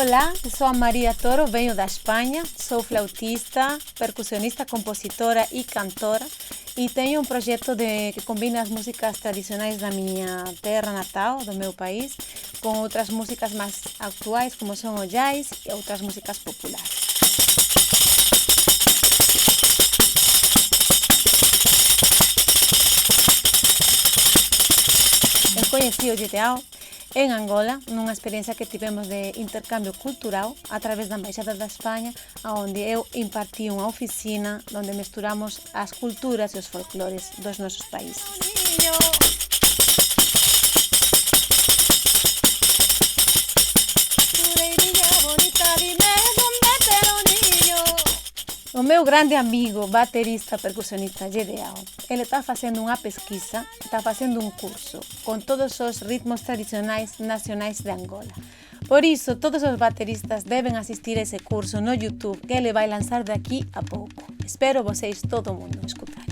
Olá, eu sou a Maria Toro, venho da Espanha, sou flautista, percussionista, compositora e cantora e tenho um projeto que combina as músicas tradicionais da minha terra natal, do meu país, com outras músicas mais atuais, como são o jazz e outras músicas populares. Eu conheci o Gideão em Angola, numa experiência que tivemos de intercâmbio cultural através da Embaixada da Espanha, onde eu imparti uma oficina onde misturamos as culturas e os folclores dos nossos países. O meu grande amigo, baterista, percussionista Gideão, ele está fazendo uma pesquisa, está fazendo um curso com todos os ritmos tradicionais nacionais de Angola. Por isso, todos os bateristas devem assistir esse curso no YouTube que ele vai lançar daqui a pouco. Espero vocês, todo mundo, escutar.